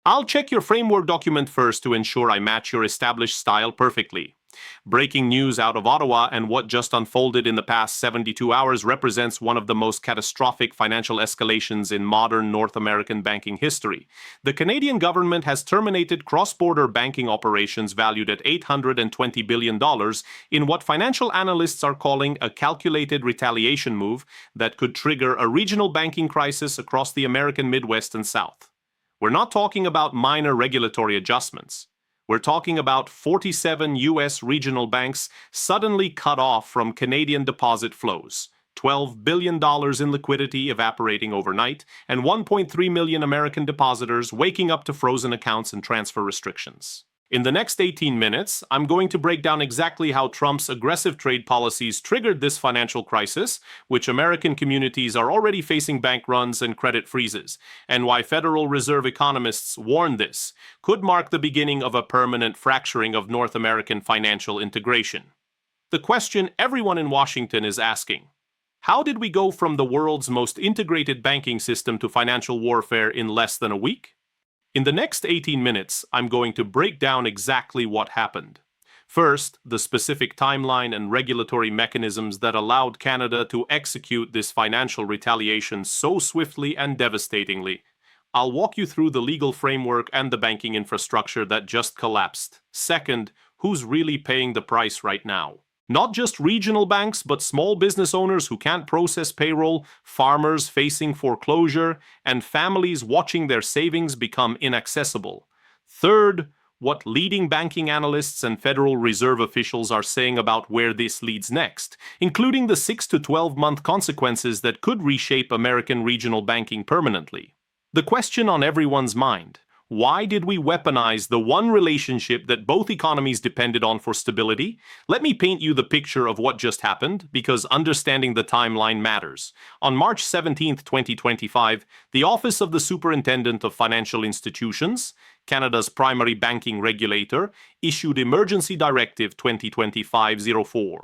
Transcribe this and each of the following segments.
I'll check your framework document first to ensure I match your established style perfectly. Breaking news out of Ottawa, and what just unfolded in the past 72 hours represents one of the most catastrophic financial escalations in modern North American banking history. The Canadian government has terminated cross-border banking operations valued at $820 billion in what financial analysts are calling a calculated retaliation move that could trigger a regional banking crisis across the American Midwest and South. We're not talking about minor regulatory adjustments. We're talking about 47 U.S. regional banks suddenly cut off from Canadian deposit flows, $12 billion in liquidity evaporating overnight, and 1.3 million American depositors waking up to frozen accounts and transfer restrictions. In the next 18 minutes, I'm going to break down exactly how Trump's aggressive trade policies triggered this financial crisis, which American communities are already facing bank runs and credit freezes, and why Federal Reserve economists warn this could mark the beginning of a permanent fracturing of North American financial integration. The question everyone in Washington is asking: how did we go from the world's most integrated banking system to financial warfare in less than a week? In the next 18 minutes, I'm going to break down exactly what happened. First, the specific timeline and regulatory mechanisms that allowed Canada to execute this financial retaliation so swiftly and devastatingly. I'll walk you through the legal framework and the banking infrastructure that just collapsed. Second, who's really paying the price right now? Not just regional banks, but small business owners who can't process payroll, farmers facing foreclosure, and families watching their savings become inaccessible. Third, what leading banking analysts and Federal Reserve officials are saying about where this leads next, including the 6 to 12-month consequences that could reshape American regional banking permanently. The question on everyone's mind: why did we weaponize the one relationship that both economies depended on for stability? Let me paint you the picture of what just happened, because understanding the timeline matters. On March 17, 2025, the Office of the Superintendent of Financial Institutions, Canada's primary banking regulator, issued Emergency Directive 2025-04.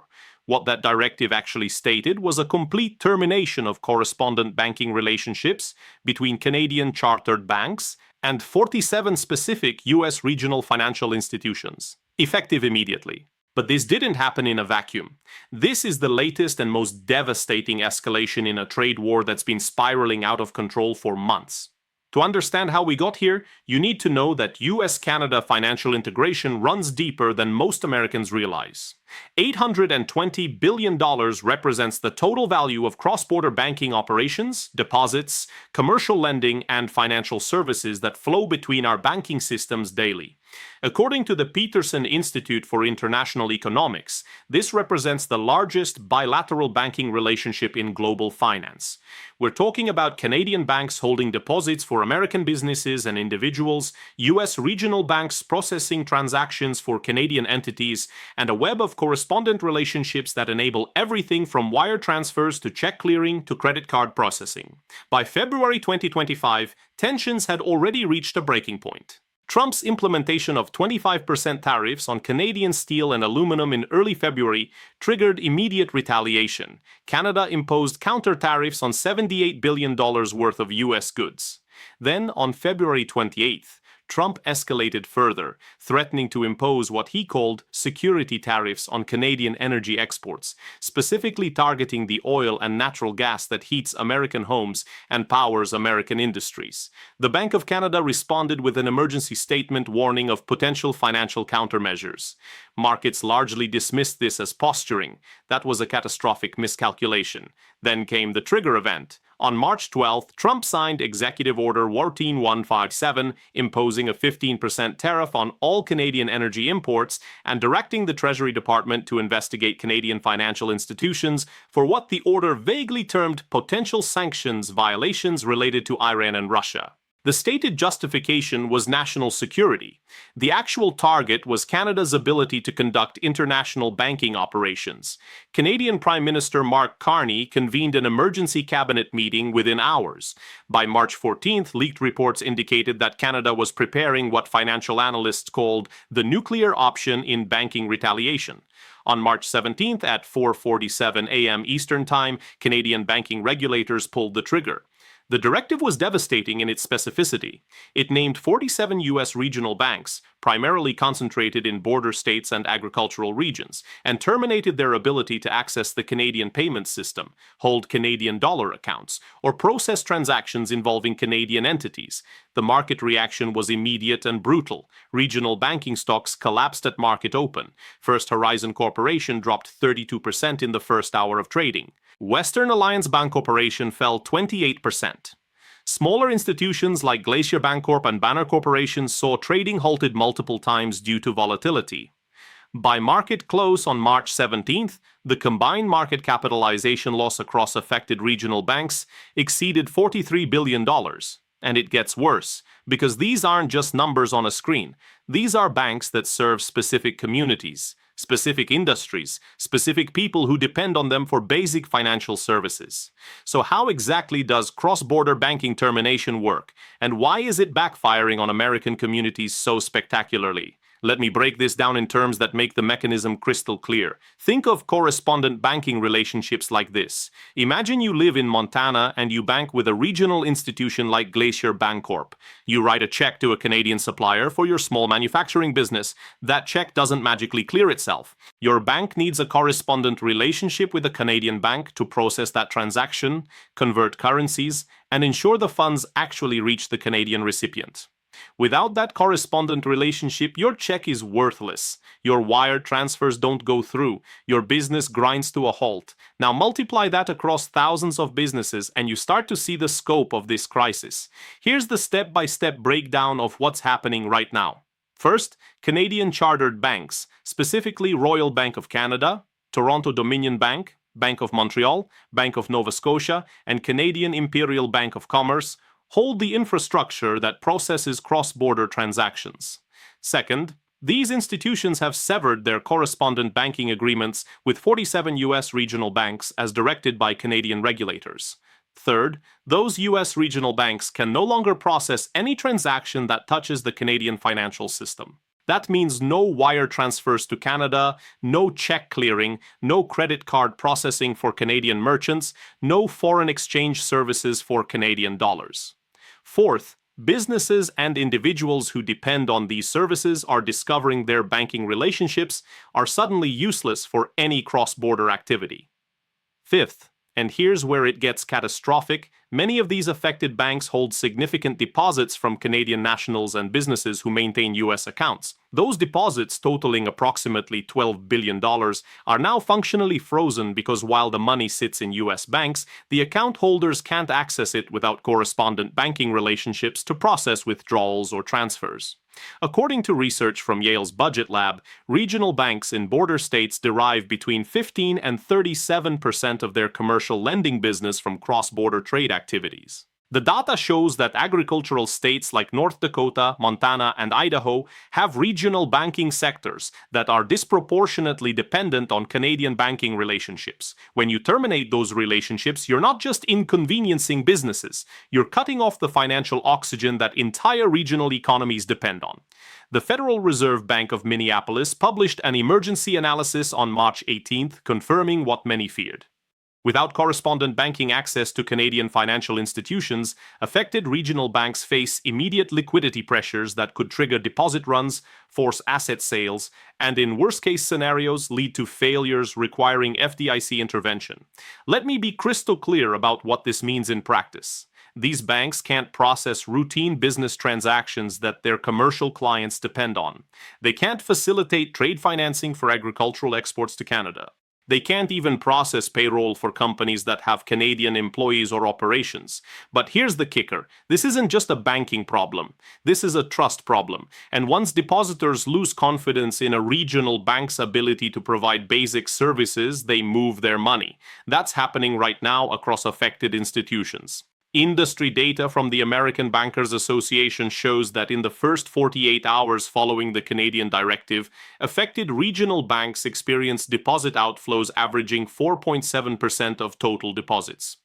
What that directive actually stated was a complete termination of correspondent banking relationships between Canadian chartered banks and 47 specific U.S. regional financial institutions, effective immediately. But this didn't happen in a vacuum. This is the latest and most devastating escalation in a trade war that's been spiraling out of control for months. To understand how we got here, you need to know that US-Canada financial integration runs deeper than most Americans realize. $820 billion represents the total value of cross-border banking operations, deposits, commercial lending, and financial services that flow between our banking systems daily. According to the Peterson Institute for International Economics, this represents the largest bilateral banking relationship in global finance. We're talking about Canadian banks holding deposits for American businesses and individuals, US regional banks processing transactions for Canadian entities, and a web of correspondent relationships that enable everything from wire transfers to check clearing to credit card processing. By February 2025, tensions had already reached a breaking point. Trump's implementation of 25% tariffs on Canadian steel and aluminum in early February triggered immediate retaliation. Canada imposed counter-tariffs on $78 billion worth of U.S. goods. Then, on February 28th, Trump escalated further, threatening to impose what he called security tariffs on Canadian energy exports, specifically targeting the oil and natural gas that heats American homes and powers American industries. The Bank of Canada responded with an emergency statement warning of potential financial countermeasures. Markets largely dismissed this as posturing. That was a catastrophic miscalculation. Then came the trigger event. On March 12th, Trump signed Executive Order 14157, imposing a 15% tariff on all Canadian energy imports and directing the Treasury Department to investigate Canadian financial institutions for what the order vaguely termed potential sanctions violations related to Iran and Russia. The stated justification was national security. The actual target was Canada's ability to conduct international banking operations. Canadian Prime Minister Mark Carney convened an emergency cabinet meeting within hours. By March 14th, leaked reports indicated that Canada was preparing what financial analysts called the nuclear option in banking retaliation. On March 17th at 4:47 a.m. Eastern Time, Canadian banking regulators pulled the trigger. The directive was devastating in its specificity. It named 47 U.S. regional banks, primarily concentrated in border states and agricultural regions, and terminated their ability to access the Canadian payment system, hold Canadian dollar accounts, or process transactions involving Canadian entities. The market reaction was immediate and brutal. Regional banking stocks collapsed at market open. First Horizon Corporation dropped 32% in the first hour of trading. Western Alliance Bank Corporation fell 28%. Smaller institutions like Glacier Bancorp and Banner Corporation saw trading halted multiple times due to volatility. By market close on March 17th, the combined market capitalization loss across affected regional banks exceeded $43 billion. And it gets worse, because these aren't just numbers on a screen. These are banks that serve specific communities, specific industries, specific people who depend on them for basic financial services. So how exactly does cross-border banking termination work, and why is it backfiring on American communities so spectacularly? Let me break this down in terms that make the mechanism crystal clear. Think of correspondent banking relationships like this. Imagine you live in Montana and you bank with a regional institution like Glacier Bancorp. You write a check to a Canadian supplier for your small manufacturing business. That check doesn't magically clear itself. Your bank needs a correspondent relationship with a Canadian bank to process that transaction, convert currencies, and ensure the funds actually reach the Canadian recipient. Without that correspondent relationship, your check is worthless. Your wire transfers don't go through. Your business grinds to a halt. Now multiply that across thousands of businesses and you start to see the scope of this crisis. Here's the step-by-step breakdown of what's happening right now. First, Canadian chartered banks, specifically Royal Bank of Canada, Toronto Dominion Bank, Bank of Montreal, Bank of Nova Scotia, and Canadian Imperial Bank of Commerce, hold the infrastructure that processes cross-border transactions. Second, these institutions have severed their correspondent banking agreements with 47 U.S. regional banks as directed by Canadian regulators. Third, those U.S. regional banks can no longer process any transaction that touches the Canadian financial system. That means no wire transfers to Canada, no check clearing, no credit card processing for Canadian merchants, no foreign exchange services for Canadian dollars. Fourth, businesses and individuals who depend on these services are discovering their banking relationships are suddenly useless for any cross-border activity. Fifth, and here's where it gets catastrophic, many of these affected banks hold significant deposits from Canadian nationals and businesses who maintain U.S. accounts. Those deposits, totaling approximately $12 billion, are now functionally frozen because while the money sits in U.S. banks, the account holders can't access it without correspondent banking relationships to process withdrawals or transfers. According to research from Yale's Budget Lab, regional banks in border states derive between 15 and 37% of their commercial lending business from cross-border trade activities. The data shows that agricultural states like North Dakota, Montana, and Idaho have regional banking sectors that are disproportionately dependent on Canadian banking relationships. When you terminate those relationships, you're not just inconveniencing businesses, you're cutting off the financial oxygen that entire regional economies depend on. The Federal Reserve Bank of Minneapolis published an emergency analysis on March 18th, confirming what many feared. Without correspondent banking access to Canadian financial institutions, affected regional banks face immediate liquidity pressures that could trigger deposit runs, force asset sales, and in worst-case scenarios lead to failures requiring FDIC intervention. Let me be crystal clear about what this means in practice. These banks can't process routine business transactions that their commercial clients depend on. They can't facilitate trade financing for agricultural exports to Canada. They can't even process payroll for companies that have Canadian employees or operations. But here's the kicker. This isn't just a banking problem. This is a trust problem. And once depositors lose confidence in a regional bank's ability to provide basic services, they move their money. That's happening right now across affected institutions. Industry data from the American Bankers Association shows that in the first 48 hours following the Canadian directive, affected regional banks experienced deposit outflows averaging 4.7% of total deposits.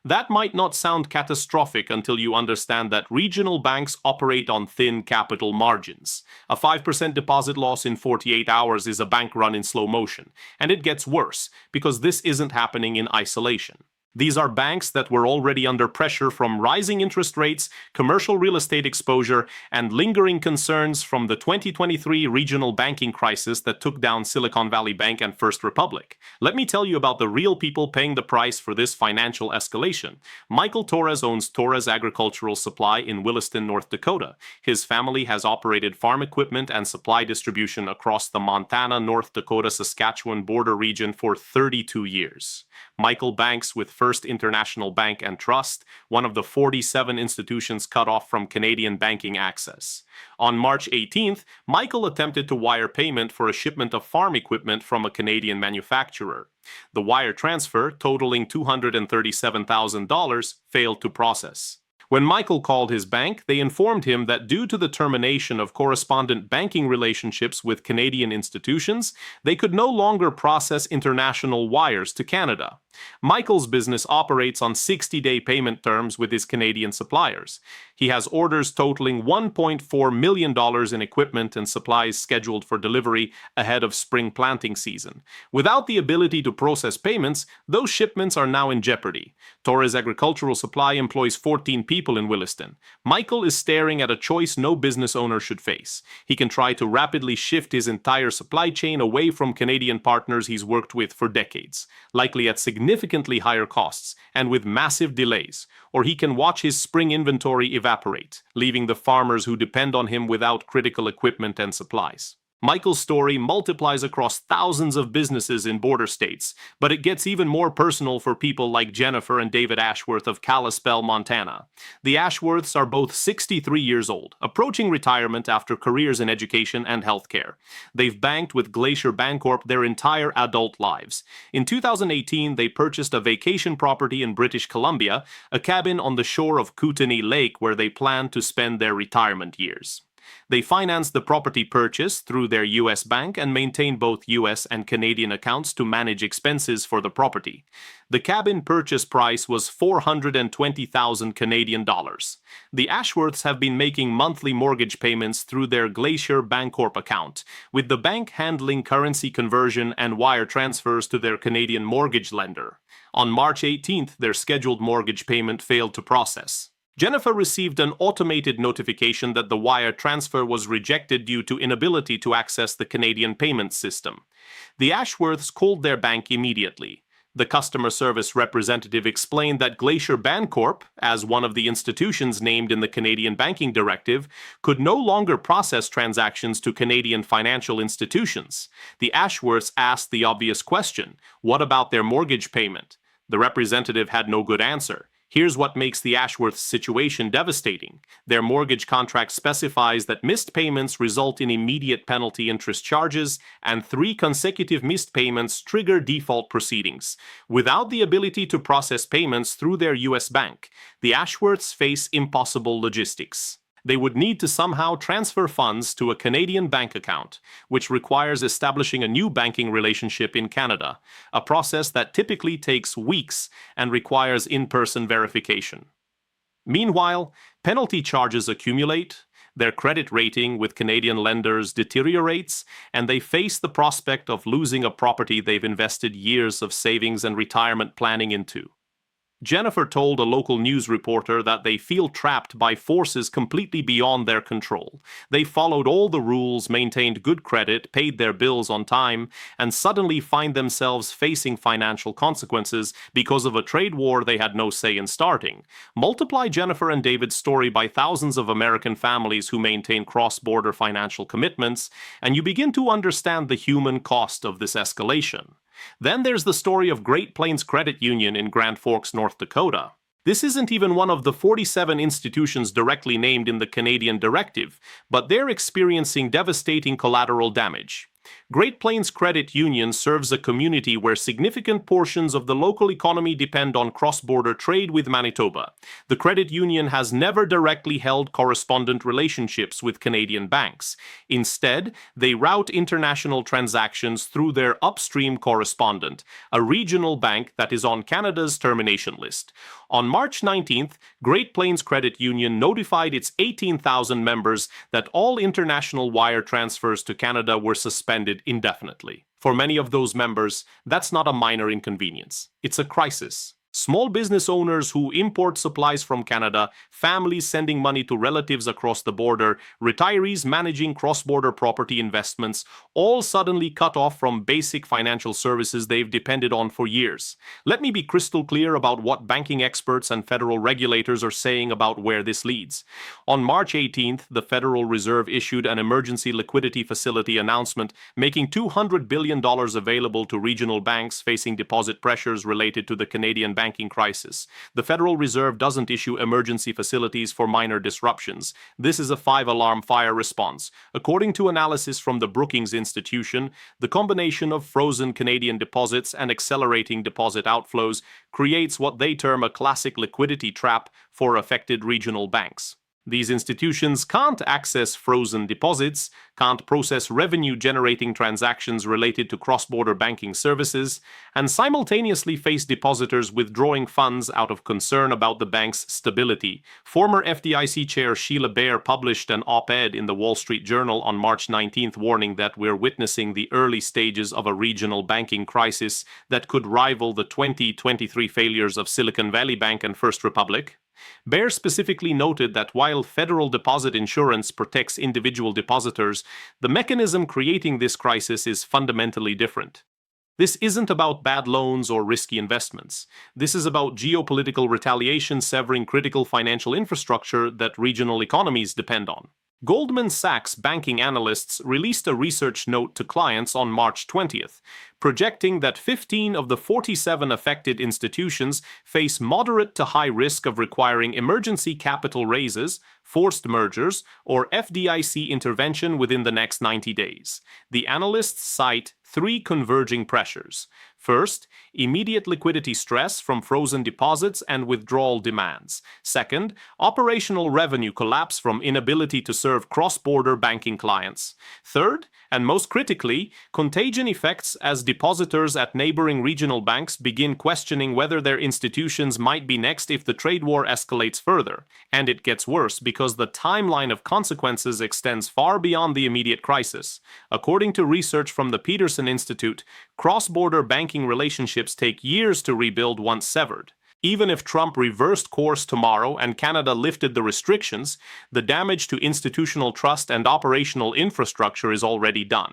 That might not sound catastrophic until you understand that regional banks operate on thin capital margins. A 5% deposit loss in 48 hours is a bank run in slow motion, and it gets worse because this isn't happening in isolation. These are banks that were already under pressure from rising interest rates, commercial real estate exposure, and lingering concerns from the 2023 regional banking crisis that took down Silicon Valley Bank and First Republic. Let me tell you about the real people paying the price for this financial escalation. Michael Torres owns Torres Agricultural Supply in Williston, North Dakota. His family has operated farm equipment and supply distribution across the Montana, North Dakota, Saskatchewan border region for 32 years. Michael banks with First International Bank and Trust, one of the 47 institutions cut off from Canadian banking access. On March 18th, Michael attempted to wire payment for a shipment of farm equipment from a Canadian manufacturer. The wire transfer, totaling $237,000, failed to process. When Michael called his bank, they informed him that due to the termination of correspondent banking relationships with Canadian institutions, they could no longer process international wires to Canada. Michael's business operates on 60-day payment terms with his Canadian suppliers. He has orders totaling $1.4 million in equipment and supplies scheduled for delivery ahead of spring planting season. Without the ability to process payments, those shipments are now in jeopardy. Torres Agricultural Supply employs 14 people in Williston. Michael is staring at a choice no business owner should face. He can try to rapidly shift his entire supply chain away from Canadian partners he's worked with for decades, likely at significantly higher costs and with massive delays, or he can watch his spring inventory evaporate, leaving the farmers who depend on him without critical equipment and supplies. Michael's story multiplies across thousands of businesses in border states, but it gets even more personal for people like Jennifer and David Ashworth of Kalispell, Montana. The Ashworths are both 63 years old, approaching retirement after careers in education and healthcare. They've banked with Glacier Bancorp their entire adult lives. In 2018, they purchased a vacation property in British Columbia, a cabin on the shore of Kootenay Lake where they plan to spend their retirement years. They financed the property purchase through their U.S. bank and maintain both U.S. and Canadian accounts to manage expenses for the property. The cabin purchase price was $420,000 Canadian dollars. The Ashworths have been making monthly mortgage payments through their Glacier Bancorp account, with the bank handling currency conversion and wire transfers to their Canadian mortgage lender. On March 18th, their scheduled mortgage payment failed to process. Jennifer received an automated notification that the wire transfer was rejected due to inability to access the Canadian payment system. The Ashworths called their bank immediately. The customer service representative explained that Glacier Bancorp, as one of the institutions named in the Canadian Banking Directive, could no longer process transactions to Canadian financial institutions. The Ashworths asked the obvious question, what about their mortgage payment? The representative had no good answer. Here's what makes the Ashworths' situation devastating. Their mortgage contract specifies that missed payments result in immediate penalty interest charges, and 3 consecutive missed payments trigger default proceedings. Without the ability to process payments through their U.S. bank, the Ashworths face impossible logistics. They would need to somehow transfer funds to a Canadian bank account, which requires establishing a new banking relationship in Canada, a process that typically takes weeks and requires in-person verification. Meanwhile, penalty charges accumulate, their credit rating with Canadian lenders deteriorates, and they face the prospect of losing a property they've invested years of savings and retirement planning into. Jennifer told a local news reporter that they feel trapped by forces completely beyond their control. They followed all the rules, maintained good credit, paid their bills on time, and suddenly find themselves facing financial consequences because of a trade war they had no say in starting. Multiply Jennifer and David's story by thousands of American families who maintain cross-border financial commitments, and you begin to understand the human cost of this escalation. Then there's the story of Great Plains Credit Union in Grand Forks, North Dakota. This isn't even one of the 47 institutions directly named in the Canadian Directive, but they're experiencing devastating collateral damage. Great Plains Credit Union serves a community where significant portions of the local economy depend on cross-border trade with Manitoba. The credit union has never directly held correspondent relationships with Canadian banks. Instead, they route international transactions through their upstream correspondent, a regional bank that is on Canada's termination list. On March 19th, Great Plains Credit Union notified its 18,000 members that all international wire transfers to Canada were suspended indefinitely. For many of those members, that's not a minor inconvenience. It's a crisis. Small business owners who import supplies from Canada, families sending money to relatives across the border, retirees managing cross-border property investments, all suddenly cut off from basic financial services they've depended on for years. Let me be crystal clear about what banking experts and federal regulators are saying about where this leads. On March 18th, the Federal Reserve issued an emergency liquidity facility announcement making $200 billion available to regional banks facing deposit pressures related to the Canadian banking crisis. The Federal Reserve doesn't issue emergency facilities for minor disruptions. This is a five-alarm fire response. According to analysis from the Brookings Institution, the combination of frozen Canadian deposits and accelerating deposit outflows creates what they term a classic liquidity trap for affected regional banks. These institutions can't access frozen deposits, can't process revenue-generating transactions related to cross-border banking services, and simultaneously face depositors withdrawing funds out of concern about the bank's stability. Former FDIC Chair Sheila Bair published an op-ed in the Wall Street Journal on March 19th warning that we're witnessing the early stages of a regional banking crisis that could rival the 2023 failures of Silicon Valley Bank and First Republic. Bair specifically noted that while federal deposit insurance protects individual depositors, the mechanism creating this crisis is fundamentally different. This isn't about bad loans or risky investments. This is about geopolitical retaliation severing critical financial infrastructure that regional economies depend on. Goldman Sachs banking analysts released a research note to clients on March 20th, projecting that 15 of the 47 affected institutions face moderate to high risk of requiring emergency capital raises, forced mergers, or FDIC intervention within the next 90 days. The analysts cite three converging pressures. First, immediate liquidity stress from frozen deposits and withdrawal demands. Second, operational revenue collapse from inability to serve cross-border banking clients. Third, and most critically, contagion effects as depositors at neighboring regional banks begin questioning whether their institutions might be next if the trade war escalates further. And it gets worse because the timeline of consequences extends far beyond the immediate crisis. According to research from the Peterson Institute, cross-border banking relationships take years to rebuild once severed. Even if Trump reversed course tomorrow and Canada lifted the restrictions, the damage to institutional trust and operational infrastructure is already done.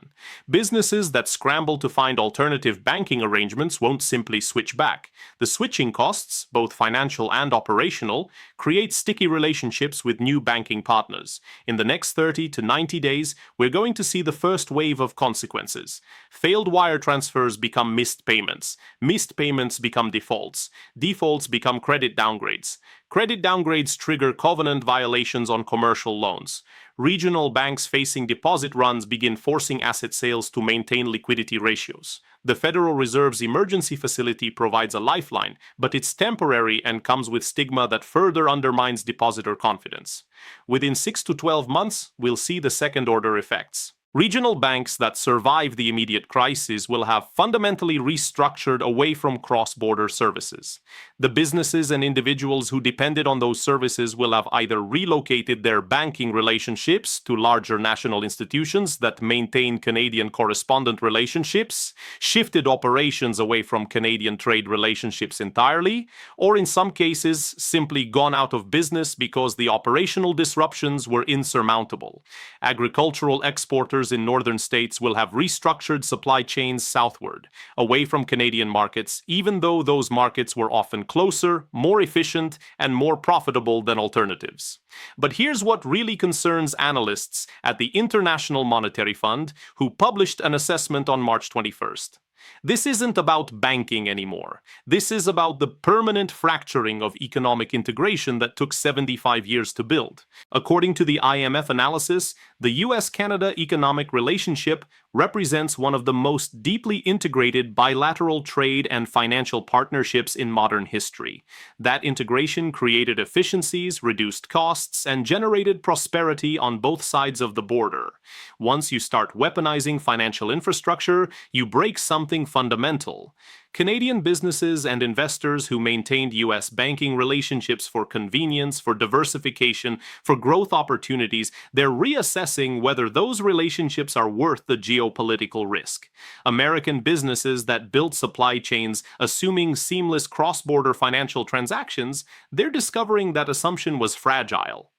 Businesses that scramble to find alternative banking arrangements won't simply switch back. The switching costs, both financial and operational, create sticky relationships with new banking partners. In the next 30 to 90 days, we're going to see the first wave of consequences. Failed wire transfers become missed payments. Missed payments become defaults. Defaults become credit downgrades. Credit downgrades trigger covenant violations on commercial loans. Regional banks facing deposit runs begin forcing asset sales to maintain liquidity ratios. The Federal Reserve's emergency facility provides a lifeline, but it's temporary and comes with stigma that further undermines depositor confidence. Within 6 to 12 months, we'll see the second-order effects. Regional banks that survive the immediate crisis will have fundamentally restructured away from cross-border services. The businesses and individuals who depended on those services will have either relocated their banking relationships to larger national institutions that maintain Canadian correspondent relationships, shifted operations away from Canadian trade relationships entirely, or in some cases simply gone out of business because the operational disruptions were insurmountable. Agricultural exporters in northern states will have restructured supply chains southward, away from Canadian markets, even though those markets were often closer, more efficient, and more profitable than alternatives. But here's what really concerns analysts at the International Monetary Fund, who published an assessment on March 21st. This isn't about banking anymore. This is about the permanent fracturing of economic integration that took 75 years to build. According to the IMF analysis, the US-Canada economic relationship represents one of the most deeply integrated bilateral trade and financial partnerships in modern history. That integration created efficiencies, reduced costs, and generated prosperity on both sides of the border. Once you start weaponizing financial infrastructure, you break something fundamental. Canadian businesses and investors who maintained U.S. banking relationships for convenience, for diversification, for growth opportunities, they're reassessing whether those relationships are worth the geopolitical risk. American businesses that built supply chains assuming seamless cross-border financial transactions, they're discovering that assumption was fragile.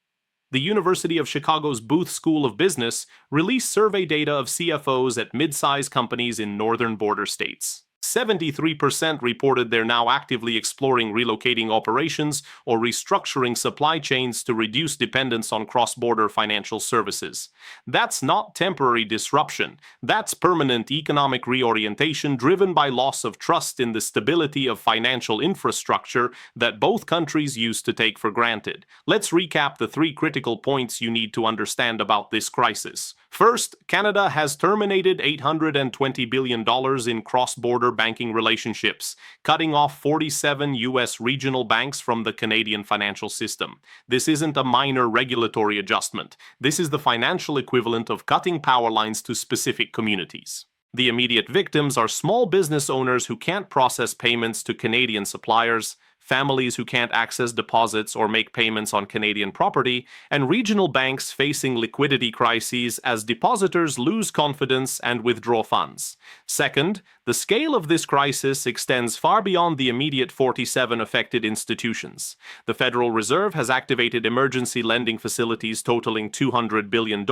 The University of Chicago's Booth School of Business released survey data of CFOs at mid-size companies in northern border states. 73% reported they're now actively exploring relocating operations or restructuring supply chains to reduce dependence on cross-border financial services. That's not temporary disruption. That's permanent economic reorientation driven by loss of trust in the stability of financial infrastructure that both countries used to take for granted. Let's recap the 3 critical points you need to understand about this crisis. First, Canada has terminated $820 billion in cross-border banking relationships, cutting off 47 U.S. regional banks from the Canadian financial system. This isn't a minor regulatory adjustment. This is the financial equivalent of cutting power lines to specific communities. The immediate victims are small business owners who can't process payments to Canadian suppliers, families who can't access deposits or make payments on Canadian property, and regional banks facing liquidity crises as depositors lose confidence and withdraw funds. Second, the scale of this crisis extends far beyond the immediate 47 affected institutions. The Federal Reserve has activated emergency lending facilities totaling $200 billion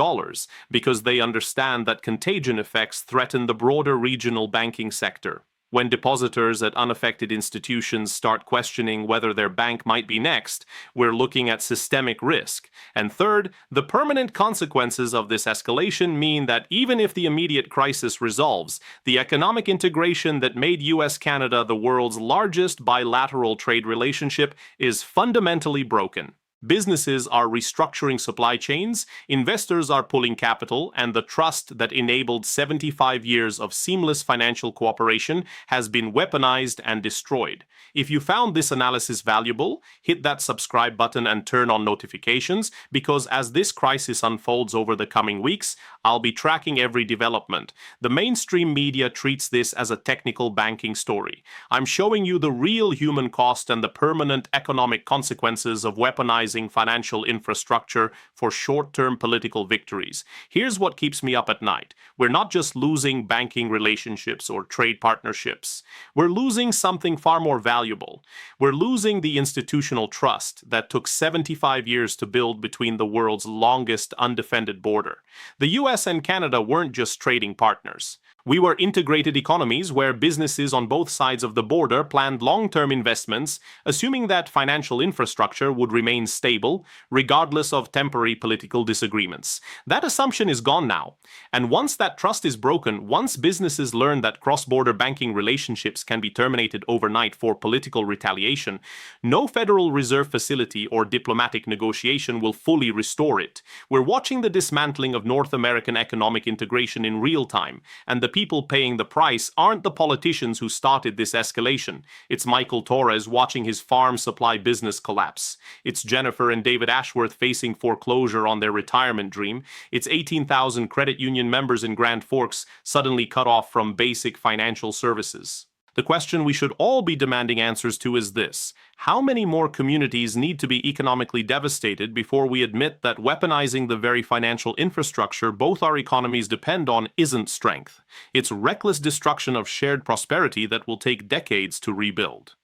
because they understand that contagion effects threaten the broader regional banking sector. When depositors at unaffected institutions start questioning whether their bank might be next, we're looking at systemic risk. And third, the permanent consequences of this escalation mean that even if the immediate crisis resolves, the economic integration that made US-Canada the world's largest bilateral trade relationship is fundamentally broken. Businesses are restructuring supply chains, investors are pulling capital, and the trust that enabled 75 years of seamless financial cooperation has been weaponized and destroyed. If you found this analysis valuable, hit that subscribe button and turn on notifications, because as this crisis unfolds over the coming weeks, I'll be tracking every development. The mainstream media treats this as a technical banking story. I'm showing you the real human cost and the permanent economic consequences of weaponizing financial infrastructure for short-term political victories. Here's what keeps me up at night. We're not just losing banking relationships or trade partnerships. We're losing something far more valuable. We're losing the institutional trust that took 75 years to build between the world's longest undefended border. The US and Canada weren't just trading partners. We were integrated economies where businesses on both sides of the border planned long-term investments, assuming that financial infrastructure would remain stable, regardless of temporary political disagreements. That assumption is gone now. And once that trust is broken, once businesses learn that cross-border banking relationships can be terminated overnight for political retaliation, no Federal Reserve facility or diplomatic negotiation will fully restore it. We're watching the dismantling of North American economic integration in real time, and the people paying the price aren't the politicians who started this escalation. It's Michael Torres watching his farm supply business collapse. It's Jennifer and David Ashworth facing foreclosure on their retirement dream. It's 18,000 credit union members in Grand Forks suddenly cut off from basic financial services. The question we should all be demanding answers to is this: how many more communities need to be economically devastated before we admit that weaponizing the very financial infrastructure both our economies depend on isn't strength? It's reckless destruction of shared prosperity that will take decades to rebuild.